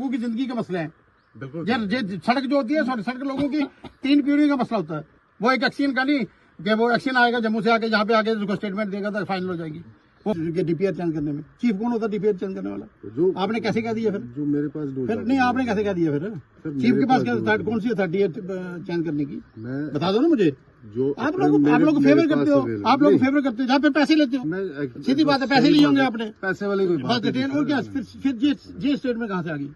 लोगों की जिंदगी के मसले हैं। बिल्कुल सड़क जो होती है सड़क लोगों की 3 पीढ़ी का मसला होता है। वो एक एक्शन का नहीं कि वो एक्शन आएगा जम्मू से आके यहाँ पे आके उसको स्टेटमेंट देगा तो फाइनल हो जाएगी। वो डीपीआर चेंज करने में चीफ कौन होता है डीपीआर चेंज करने वाला? जो आपने कैसे कह दिया फिर? जो मेरे पास फिर नहीं आपने कैसे कह दिया फिर? चीफ के पास कौन सी अथॉरिटी है चेंज करने की? बता दो ना मुझे। जो आप लोग फेवर करते हो, आप लोग फेवर करते हो जहाँ पे पैसे लेते हो। सीधी बात है, पैसे लिए होंगे आपने, पैसे वाले कोई बात डिटेल। और क्या फिर जी स्टेटमेंट कहाँ से आ गई?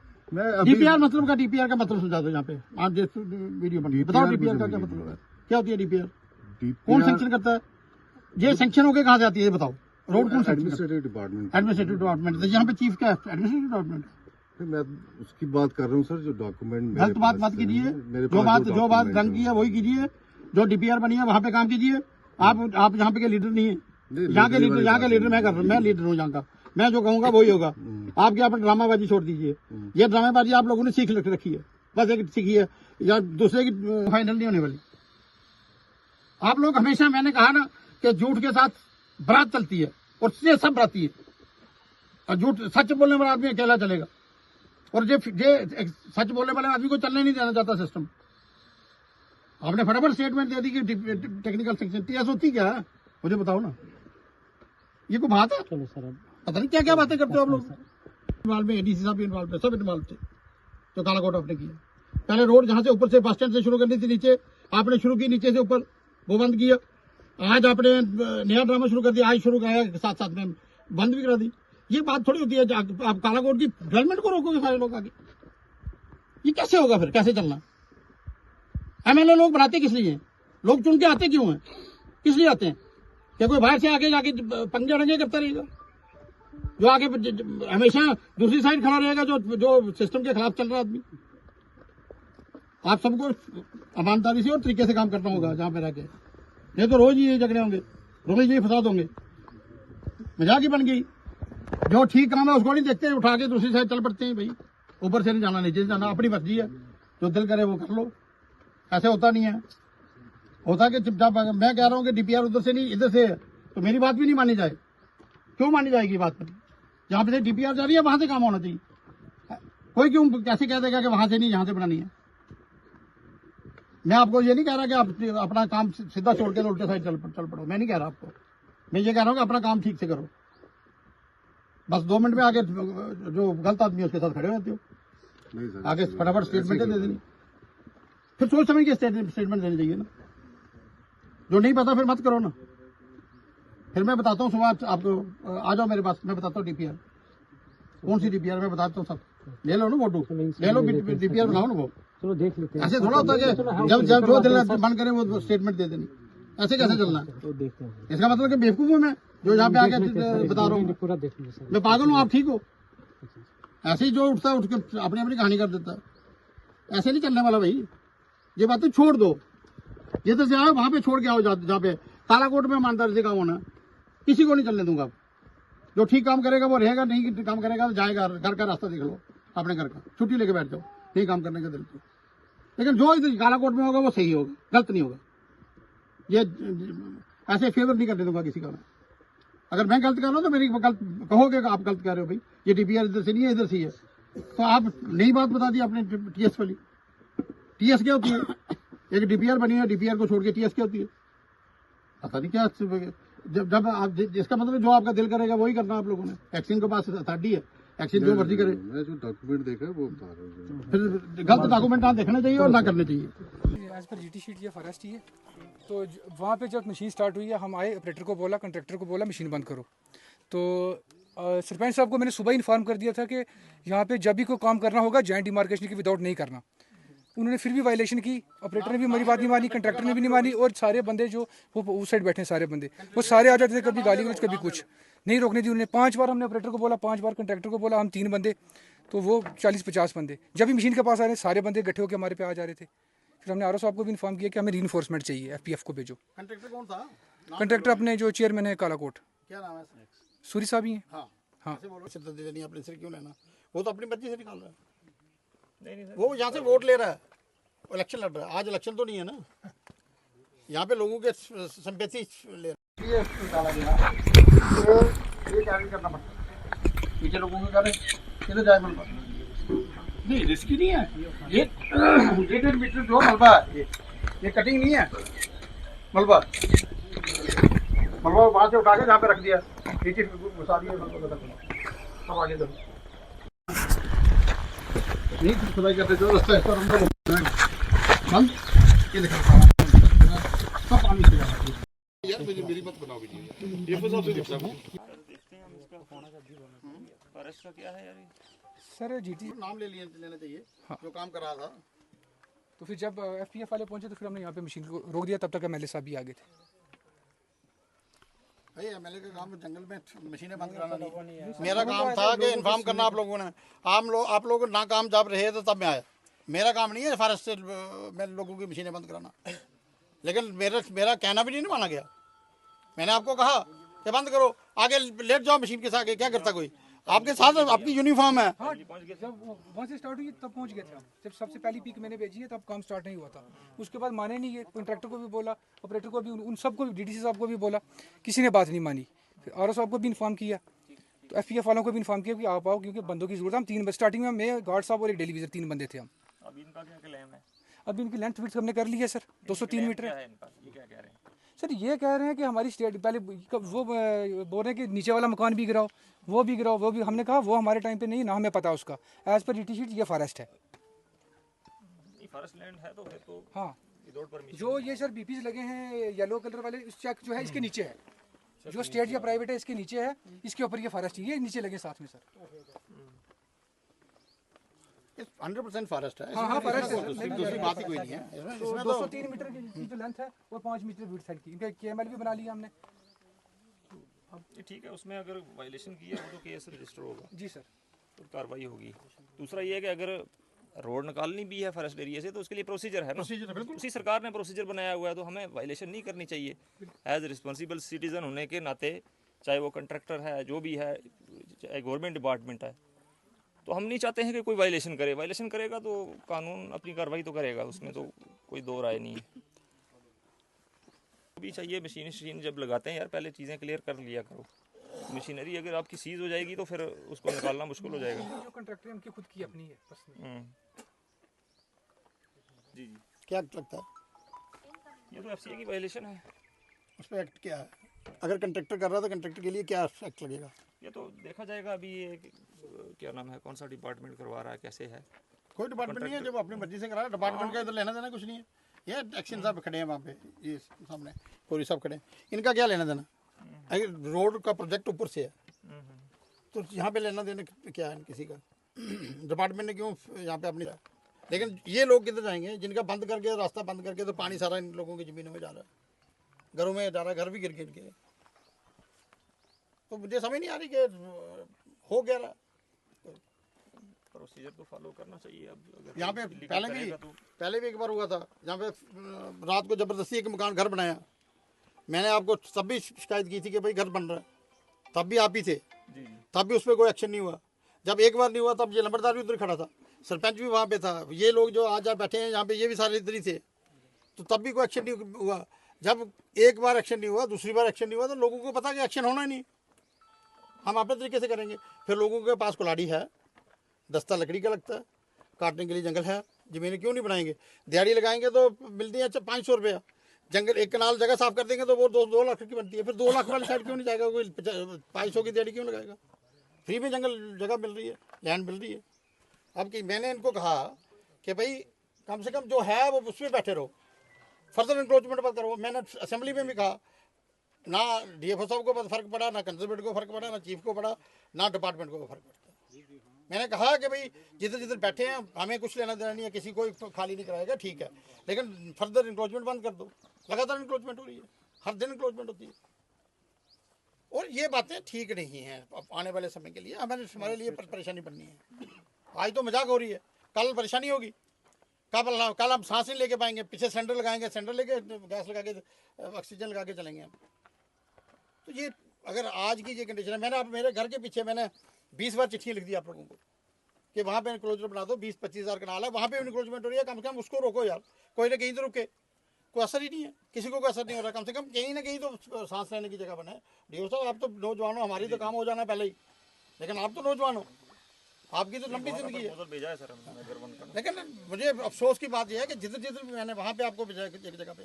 डीपीआर मतलब का डीपीआर का मतलब समझा दो यहाँ पे आप जिस वीडियो बन रही है। बताओ डीपीआर का क्या मतलब है? क्या होती है डीपीआर? कौन सैंक्शन करता है? ये सैंक्शन होके कहाँ से आती है बताओ? रोड कौन? Administrative department. यहाँ पे चीफ क्या है? Administrative department. मैं उसकी बात कर रहा हूँ सर, जो डॉक्यूमेंट गलत बात मत कीजिए। जो बात रंग की है वही कीजिए। जो डीपीआर बनी है वहाँ पे काम कीजिए। आप यहाँ पे के लीडर नहीं है। यहाँ के लीडर मैं कर रहा हूँ, मैं लीडर हूँ यहाँ का। मैं जो कहूँगा वही होगा। आप क्या अपनी ड्रामाबाजी छोड़ दीजिए। ये ड्रामाबाजी आप लोगों ने सीख रखी है, बस एक सीखी है, या दूसरे की फाइनल नहीं होने वाली। आप लोग हमेशा, मैंने कहा ना कि झूठ के साथ बारात चलती है और ये सब बराती है, और झूठ सच बोलने वाला आदमी अकेला चलेगा। और जे सच बोलने वाले आदमी को चलने नहीं देना चाहता सिस्टम। आपने फटाफट स्टेटमेंट दे दी कि टेक्निकल सेक्शन टीएस होती क्या है? मुझे बताओ ना, ये कोई बात है? पता नहीं क्या क्या बातें करते हो आप लोग। इन्वॉल्व में एडीसी साहब भी इन्वॉल्व थे, सब इन्वॉल्व थे जो कालाकोट आपने किया। पहले रोड जहां से ऊपर से बस स्टैंड से शुरू करनी थी, नीचे आपने शुरू की, नीचे से ऊपर वो बंद किया। आज आपने नया ड्रामा शुरू कर दिया, आज शुरू कराया, साथ साथ में बंद भी करा दी। ये बात थोड़ी होती है आप कालाकोट की डेवलपमेंट को रोकोगे सारे लोग आगे। ये कैसे होगा फिर? कैसे चलना? एमएलए लोग बनाते किस लिए? लोग चुन के आते क्यों हैं? किस लिए आते हैं? क्या कोई बाहर से आके जाके पंगे रंगे करता रहेगा? जो आगे हमेशा दूसरी साइड खड़ा रहेगा, जो सिस्टम के खिलाफ चल रहा आदमी। आप सबको ईमानदारी से और तरीके से काम करना होगा जहां पे रहकर, नहीं तो रोज ये झगड़े होंगे, रोज ये फसाद होंगे। मजाक ही बन गई। जो ठीक काम है उसको नहीं देखते, उठा के दूसरी साइड चल पड़ते हैं। भाई ऊपर से नहीं जाना, नीचे से जाना, अपनी मर्जी है, जो दिल करे वो कर लो। ऐसे होता नहीं है। होता कि जब मैं कह रहा हूँ कि डीपीआर उधर से नहीं इधर से है, तो मेरी बात भी नहीं मानी जाए। क्यों मानी जाएगी बात पर? जहां पे डीपीआर जा रही है वहां से काम होना चाहिए। कोई क्यों कैसे कह देगा कि वहां से नहीं, यहां से बनानी है? मैं आपको ये नहीं कह रहा कि आप अपना काम सीधा छोड़ के उल्टे साइड चल पड़ो। मैं नहीं कह रहा आपको। मैं ये कह रहा हूँ कि अपना काम ठीक से करो। बस 2 मिनट में आगे जो गलत आदमी है उसके साथ खड़े रहते हो। आगे फटाफट स्टेटमेंट दे देनी। फिर सोच समझ के स्टेटमेंट देनी चाहिए ना। जो नहीं पता फिर मत करो ना। फिर मैं बताता हूँ सुबह आपको, आ जाओ मेरे पास, मैं बताता हूँ डीपीआर कौन सी डीपीआर मैं बताता हूँ सब। ले लो ना फोटो, ले लो डीपीआर बनाओ ना वो। चलो देख लेते हैं। ऐसे थोड़ा होता है कि जब जो दिल मन करे वो स्टेटमेंट दे देनी। ऐसे कैसे चलना है? तो देखते हैं। इसका मतलब कि बेवकूफ हूँ मैं जो यहाँ पे आके बता रहा हूँ। पूरा देख लीजिए। मैं पागल हूँ, आप ठीक हो? ऐसे ही जो उठता है उठ के अपनी अपनी कहानी कर देता है। ऐसे नहीं चलने वाला भाई। ये बातें छोड़ दो। ये तो से आओ वहां पे छोड़ के आओ जहाँ पे कालाकोट में ईमानदारी से काम होना। किसी को नहीं चलने दूंगा। जो ठीक काम करेगा वो रहेगा, नहीं काम करेगा तो जाएगा। घर का रास्ता देख लो अपने घर का, छुट्टी लेके बैठ जाओ नहीं काम करने का दिल तो। लेकिन जो इधर कालाकोट में होगा वो सही होगा, गलत नहीं होगा। ये ऐसे फेवर नहीं करने दूंगा किसी का। अगर मैं गलत कर रहा हूँ तो मेरी गलत कहोगे, आप गलत कर रहे हो भाई, ये डीपीआर इधर से नहीं है इधर से ही है। तो आप नई बात बता दी आपने टीएस वाली। टीएस क्या होती है? एक डीपीआर बनी है, डीपीआर को छोड़ के टीएस क्या होती है? पता नहीं क्या। जब आप जिसका मतलब जो आपका दिल करेगा वही करना आप लोगों ने। एक्शन के पास अथॉरिटी है, एक्शन जो मर्जी करे। मैं जो डॉक्यूमेंट देखा है वो बता रहा हूँ। फिर गलत डॉक्यूमेंट ना देखना चाहिए और ना करने चाहिए। एज पर जीटी शीट या फॉरेस्ट ही है। तो वहाँ पे जब मशीन स्टार्ट हुई है, हम आए, ऑपरेटर को बोला, कंट्रैक्टर को बोला मशीन बंद करो। तो सरपंच साहब को मैंने सुबह इन्फॉर्म कर दिया था कि यहाँ पे जब भी कोई काम करना होगा जॉइंट डिमार्केशन की विदाउट नहीं करना। उन्होंने फिर भी वायलेशन की। ऑपरेटर ने भी मेरी बात नहीं मानी, कंट्रैक्टर ने भी नहीं मानी, और सारे बंदे जो वो उस साइड बैठे सारे बंदे वो सारे आ जाते थे, कभी गाली गलौज कभी कुछ। नहीं रोकने दी उन्होंने। 5 बार हमने ऑपरेटर को बोला, 5 बार कंट्रैक्टर को बोला। हम 3 बंदे, तो वो 40-50 बंदे। जब भी मशीन के पास आ रहे सारे बंदे इकट्ठे होकर हमारे पे आ जा रहे थे। फिर हमने आरओ साहब को भी इन्फॉर्म किया कि हमें रीइंफोर्समेंट चाहिए, एफपीएफ को भेजो। कंट्रैक्टर कौन था? कंट्रैक्टर अपने जो चेयरमैन है कालाकोट, क्या नाम है? सूरी साहब ही हैं। हाँ, दे देनी अपने सिर क्यों लेना? वो तो अपनी मर्जी से निकाल रहा है। नहीं, वो यहाँ से वोट ले रहा है, इलेक्शन लड़ रहा है। आज इलेक्शन तो नहीं है ना, यहाँ पे लोगों के संपत्ति ले रहा है। ये क्या करना पड़ता है? पीछे लोगों को करे किधर जाए मन पर नहीं रिस्की नहीं है ये 1.5 मीटर जो मलबा है ये कटिंग नहीं है मलबा मलबा वहां से उठा के जहाँ पे रख दिया नीचे घुसा दिया अब आगे दो नहीं खुदाई करते जो रास्ता है बंद ये देखो सब पानी से यार मेरी मत बनाओ वीडियो ये साहब से दिखता है फॉरेस्ट का क्या है यार सर जीटी नाम लेना चाहिए जो काम कर रहा था तो फिर जब एफपीएफ वाले पहुंचे तो फिर हमने यहाँ पे मशीन को रोक दिया तब तक एमएलए साहब भी आ गए थे भाई एमएलए का काम जंगल में मशीनें बंद कराना नहीं मेरा काम था कि इन्फॉर्म करना आप लोगों ने आप लोग नाकामयाब रहे तो तब मैं आया मेरा काम नहीं है फॉरेस्ट से मैं लोगों की मशीनें बंद कराना लेकिन मेरा कहना भी नहीं माना गया मैंने आपको कहा कि बंद करो आगे लेट जाओ मशीन के साथ आगे क्या करता कोई आपके साथ आपकी यूनिफॉर्म है हाँ जब वहाँ से स्टार्ट हुई तब पहुँच गए थे हम जब सबसे पहली पीक मैंने भेजी है तब काम स्टार्ट नहीं हुआ था उसके बाद माने नहीं ये कॉन्ट्रैक्टर को भी बोला ऑपरेटर को भी उन सबको डीडीसी साहब को भी बोला किसी ने बात नहीं मानी फिर आरओ साहब को भी इन्फॉर्म किया तो एफपीएफ वालों को भी इन्फॉर्म किया कि आप आओ क्योंकि बंदों की जरूरत है हम 3 बजे स्टार्टिंग में मैं गार्ड साहब और एक डेलीविजर 3 बंदे थे हम अभी इनका क्या क्लेम है अभी इनकी लेंथ विड्थ हमने कर ली है सर 203 मीटर क्या है है इनका ये क्या कह रहे हैं सर ये कह रहे हैं कि हमारी स्टेट पहले वो बोल रहे हैं कि नीचे वाला मकान भी गिराओ वो भी हमने कहा वो हमारे टाइम पे नहीं ना हमें पता उसका एज पर ईटी शीट ये फॉरेस्ट है फॉरेस्ट लैंड है तो फिर तो हाँ विदाउट परमिशन जो ये सर बीपीज लगे हैं येलो कलर वाले इस चेक जो है इसके नीचे है जो स्टेट या प्राइवेट है इसके नीचे है इसके ऊपर ये फॉरेस्ट ये नीचे लगे साथ में सर 100% फॉरेस्ट है हाँ फॉरेस्ट है दूसरी बात ही कोई नहीं है इसमें 203 मीटर की जो लेंथ है वो 5 मीटर विड्थ साइड की इनका केएमएल भी बना लिया हमने ये ठीक है उसमें अगर वायलेशन किया तो केस रजिस्टर होगा जी सर तो कार्रवाई होगी दूसरा ये है कि अगर रोड निकालनी भी है फॉरेस्ट एरिया से तो उसके लिए प्रोसीजर है ना उसी सरकार ने प्रोसीजर बनाया हुआ है तो हमें वायलेशन नहीं करनी चाहिए एज रिस्पॉन्सिबल सिटीजन होने के नाते चाहे वो कंट्रैक्टर है जो भी है चाहे गवर्नमेंट डिपार्टमेंट है तो हम नहीं चाहते हैं कि कोई वायलेशन करे वायलेशन करेगा तो कानून अपनी कार्रवाई तो करेगा उसमें तो कोई दो राय नहीं है भी चाहिए मशीन जब लगाते हैं यार पहले चीज़ें क्लियर कर लिया करो मशीनरी अगर आपकी सीज हो जाएगी तो फिर उसको निकालना मुश्किल हो जाएगा जो कंट्रैक्टर है उनकी खुद की अपनी है पर्सनल जी क्या लगता है ये तो एफसीए की वायलेशन है उस पर एक्ट क्या है अगर कंट्रैक्टर कर रहा है तो कंट्रैक्टर के लिए क्या एक्ट लगेगा ये तो देखा जाएगा अभी ये क्या नाम है कौन सा डिपार्टमेंट करवा रहा है कैसे है कोई डिपार्टमेंट नहीं है जब अपनी मर्जी से करा डिपार्टमेंट का इधर लेना देना कुछ नहीं है ये एक्शन साहब खड़े हैं वहाँ पे ये सामने पूरी सब खड़े हैं इनका क्या लेना देना अगर रोड का प्रोजेक्ट ऊपर से है तो यहाँ पे लेना देना क्या है किसी का डिपार्टमेंट ने क्यों यहाँ पे अपनी लेकिन ये लोग किधर जाएंगे जिनका बंद करके रास्ता बंद करके तो पानी सारा इन लोगों की ज़मीनों में जा रहा है घरों में जा रहा है घर भी गिर गिर के तो मुझे समझ नहीं आ रही कि हो गया रहा प्रोसीजर तो फॉलो करना चाहिए अब अगर यहाँ पे illegal तो पहले भी एक बार हुआ था जहाँ पे रात को ज़बरदस्ती एक मकान घर बनाया मैंने आपको तब भी शिकायत की थी कि भाई घर बन रहा है तब भी आप ही थे जी तब भी उस पर कोई एक्शन नहीं हुआ जब एक बार नहीं हुआ तब ये नंबरदार भी उधर खड़ा था सरपंच भी वहाँ पे था ये लोग जो आज बैठे हैं यहाँ पे ये भी सारे इधर ही थे तो तब भी कोई एक्शन नहीं हुआ जब एक बार एक्शन नहीं हुआ दूसरी बार एक्शन नहीं हुआ तो लोगों को पता कि एक्शन होना ही नहीं हम अपने तरीके से करेंगे फिर लोगों के पास कुल्हाड़ी है दस्ता लकड़ी का लगता है काटने के लिए जंगल है ज़मीनें क्यों नहीं बनाएंगे दिहाड़ी लगाएंगे तो मिलती है 500 रुपया जंगल एक कनाल जगह साफ कर देंगे तो वो 2 लाख की बनती है फिर 2 लाख वाली साइड क्यों नहीं जाएगा कोई 500 की दिहाड़ी क्यों लगाएगा फ्री में जंगल जगह मिल रही है लैंड मिल रही है अब कि मैंने इनको कहा कि भाई कम से कम जो है वो उसमें बैठे रहो फर्दर इंक्रोचमेंट मत करो मैंने असेंबली में भी कहा ना डीएफओ साहब को फर्क पड़ा ना कंजर्वेटर को फर्क पड़ा ना चीफ को पड़ा ना डिपार्टमेंट को फर्क पड़ता मैंने कहा कि भाई जिधर जिधर बैठे हैं हमें कुछ लेना देना नहीं है किसी को खाली नहीं कराएगा ठीक है लेकिन फर्दर इंक्रोचमेंट बंद कर दो लगातार इंक्रोचमेंट हो रही है हर दिन इंक्रोचमेंट होती है और ये बातें ठीक नहीं हैं आने वाले समय के लिए हमारे लिए परेशानी बननी है आज तो मजाक हो रही है कल परेशानी होगी कल हम सांस नहीं लेके पाएंगे पीछे सिलेंडर लगाएंगे सिलेंडर लेके गैस लगा के ऑक्सीजन लगा के चलेंगे हम तो ये अगर आज की ये कंडीशन है मैंने आप मेरे घर के पीछे मैंने 20 बार चिट्ठी लिख दी आप लोगों को कि वहाँ पे इनक्रोचर बना दो 20-25 हज़ार कनाल है वहाँ पे इनक्रोचमेंट हो रही है कम से कम उसको रोको यार कोई ना कहीं तो रुके कोई असर ही नहीं है किसी को कोई असर नहीं हो रहा कम से कम कहीं ना कहीं तो सांस लेने की जगह बनाए डीओ साहब आप तो नौजवान हो हमारी तो काम हो जाना है पहले ही लेकिन आप तो नौजवान हो आपकी तो लंबी जिंदगी है। प्रपोजल भेजा है सर हमने नगर वन का। लेकिन मुझे अफसोस की बात यह है कि जिधर जिधर मैंने वहाँ पे आपको भेजा एक जगह पे,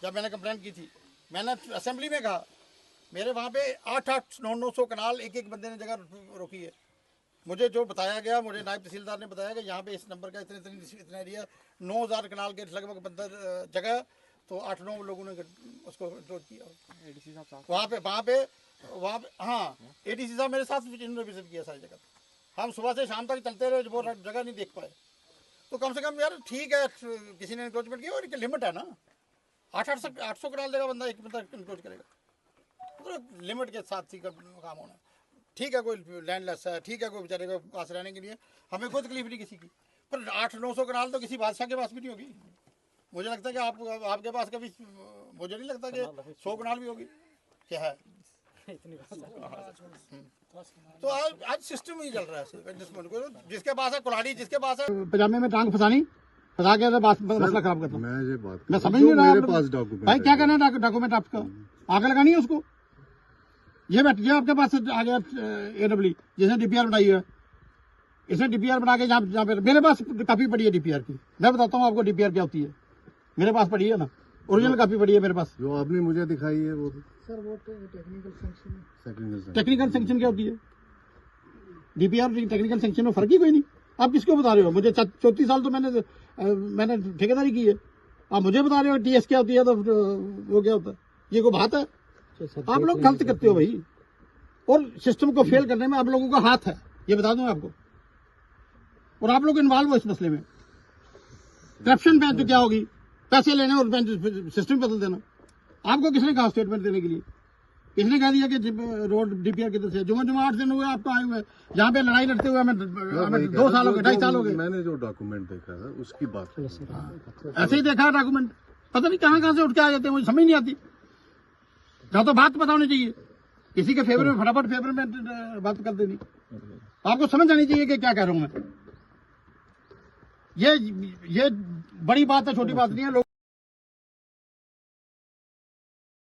जब मैंने कंप्लेंट की थी, मैंने असेंबली में कहा मेरे वहाँ पे 800-900 कनाल एक एक बंदे ने जगह रोकी है। मुझे जो बताया गया, मुझे नायब तहसीलदार ने बताया कि यहाँ पे इस नंबर का इतना एरिया 9000 कनाल के लगभग बंदा जगह, तो 8-9 लोगों ने उसको कंट्रोल किया वहाँ पे हाँ, एडीसी साहब मेरे साथ इन्होंने विजिट किया सारी जगह। हम सुबह से शाम तक चलते रहे, वो जगह नहीं देख पाए। तो कम से कम यार ठीक है, किसी ने इंक्रोचमेंट किया और एक लिमिट है ना। 800 कनाल जगह बंदा एक बंदा इंक्रोच करेगा, तो लिमिट के साथ ही काम होना। ठीक है, कोई लैंडलेस है, ठीक है, कोई बेचारे को पास रहने के लिए हमें कोई तकलीफ नहीं किसी की, पर 800-900 कनाल तो किसी बादशाह के पास भी नहीं होगी। मुझे लगता है कि आपके पास कभी, मुझे नहीं लगता कि 100 कनाल भी होगी। क्या है तो आज सिस्टम ही चल रहा है। जिसके पास है कुल्हाड़ी, जिसके पास है पजामे में टांग फंसा के मसला खराब करता। मैं समझ नहीं रहा भाई क्या करना है डॉक्यूमेंट आपका, आग लगानी है उसको। ये आपके पास आ गया AWE जिसने DPR बनाई है, इसने DPR बना के जहाँ पे मेरे पास कापी पड़ी है DPR की। मैं बताता हूँ आपको DPR क्या होती है, मेरे पास पड़ी है ना, ओरिजिनल कापी पड़ी है मेरे पास। जो आपने मुझे दिखाई है वो सर वो टेक्निकल सैंक्शन क्या होती है? DPR टेक्निकल सैंक्शन में फर्क ही कोई नहीं। आप किसको बता रहे हो? मुझे 34 साल तो मैंने ठेकेदारी की है। आप मुझे बता रहे हो TS क्या होती है, तो वो क्या होता है? ये कोई बात है? आप लोग गलत करते हो भाई, और सिस्टम को फेल करने में आप लोगों का हाथ है, ये बता दूं आपको। और आप लोग इन्वॉल्व हो इस मसले में। करप्शन बेंच क्या होगी? पैसे लेने और बेंच सिस्टम बदल देना। आपको किसने कहा स्टेटमेंट देने के लिए? किसने कह दिया कि रोड DPR की तरफ से? जुम्मा 8 दिन हुए आपको आए हुए, जहाँ पे लड़ाई लड़ते हुए हमें 2 साल हो गए, 2.5 साल हो गए। मैंने जो डॉक्यूमेंट देखा था उसकी बात ऐसे ही देखा डॉक्यूमेंट, पता नहीं कहाँ से उठ के आ जाते हैं, मुझे समझ नहीं आती। जहाँ तो बात पता होनी चाहिए, किसी के फेवर में फटाफट फेवर में बात कर देनी। आपको समझ आनी चाहिए कि क्या कह रहा हूँ मैं। ये बड़ी बात है, छोटी बात नहीं है। लोग